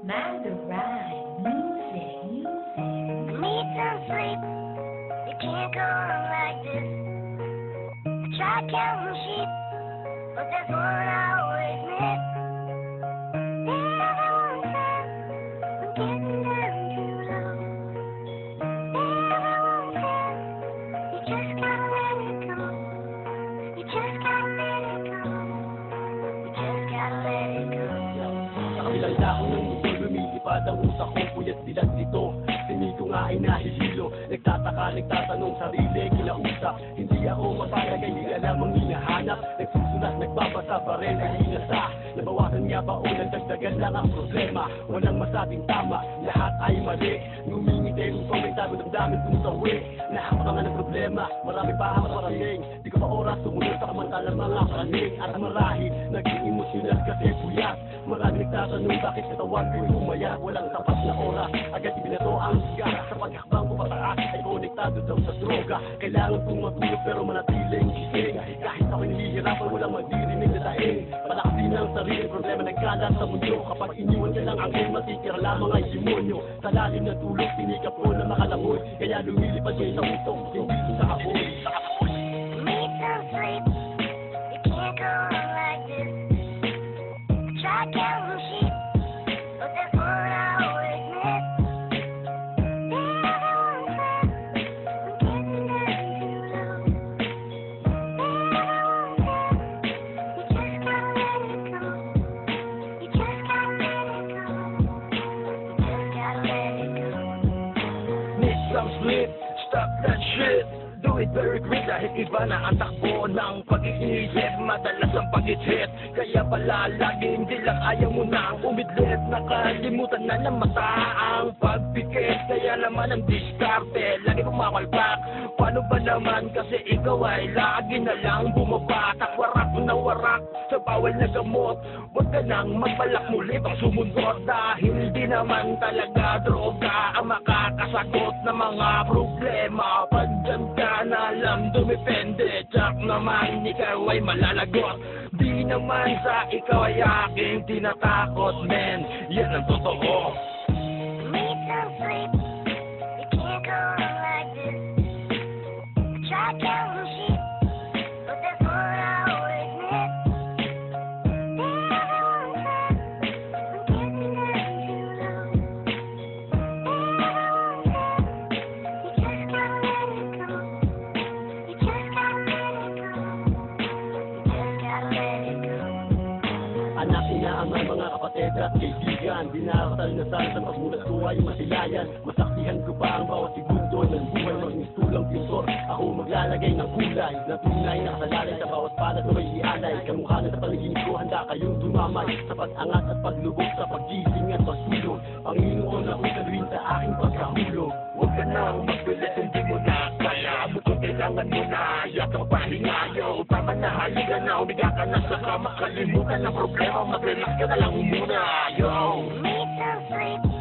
Mandarin music. I need some sleep. It can't go on like this. I tried counting sheep, but there's one I always miss. The other one said, I'm getting down too low. The other one said, you just gotta let it go. You just gotta let it go. You just gotta let it go. Sa kabilang dako ng mundo, lumilipad ang utak ko, puyat bilang dito. Sinito nga ay nahihilo, nagtataka, nagtatanong, sarili, kinausap. Hindi ako mapalagay, hindi alam ang hinahanap. Nagsusulat, nagbabasa pa rin, nahinasa. Nabawasan nga ba o nagdagdagan lang ang problema? Walang masabing tama, lahat ay mali. Ngumingiti, upang may tago ng daming tumawi. Nakapangan ng problema, marami pa ang parating. Di ko pa oras, sumunod sa kamantalang mga praning. At marahil, naging emosyonal kasi puyat. Marami nagtatanong, bakit katawan ko'y umayat? Walang tapat na oras, agad ibinato ang sigara. Sa paghakbang ko pataas, ay konektado daw sa droga. Kailangan kong matulog pero manatiling gising. Kahit ako'y nahihirapan, walang magdirinig na daing. Palakasin ang sarili, problema nagkalat sa mundo. Kapag iniwan ka lang ang matitira lamang ay demonyo. Sa lalim ng tulog, sinikap ko na makalangoy. Kaya lumilipad ko sa usok, hindi sa apoy. Need some sleep. It can't go on like this. I tried counting sheep, but there's one I always miss. The other one said, I'm getting down too low. The other one said, you just gotta let it go. You just gotta let it go. You just gotta let it go. Need some sleep, stop that shit. Do it very quick dahil iba na ang takbo ng pag-iisip. Madalas ang pag-hit, kaya pala lagi hindi lang ayaw mo na ang umidlit. Nakalimutan na ng mata ang pagpikit. Kaya naman ang diskarte, lagi pumakalpak. Paano ba naman kasi ikaw ay lagi na lang bumabatak. Warak na warak sa bawal na gamot. Huwag ka nang magbalak muli pang sumunod. Dahil di naman talaga droga ang makakasagot ng mga problema. Pag dyan ka na lang dumipende, tsak naman ikaw ay malalagot. Di naman sa ikaw ay aking tinatakot, men. Yan ang totoo. Need some sleep. It can't go on like this. I tried counting sheep, but there's one I always miss. The other one said, I'm getting down too low. The other one said, you just gotta let it go. You just gotta let it go. You just gotta let it go. Anak, inaamay, mga kapatid at kaibigan. Dinaratal na sana sa pagmulat ko ay masilayan. Masaksihan ko pa ang bawat segundo ng buhay. Magmistulang pintor, ako maglalagay ng kulay na tunay na kasalalay sa bawat palad na may ialay. Kamukha na sa panaginip ko, handa kayong dumamay sa pag-angat at paglubog, sa paggising at pagsulong. Panginoon, ako saluhin sa aking pagkahulog. Huwag ka nang magbilit, hindi mo na kaya. Mukhang kailangan mo na yatang pahinga. Yo, tama na, halika na, umiga ka na sa kama. Kalimutan ng problema, mag-relax ka na lang muna. Yo, Need some sleep.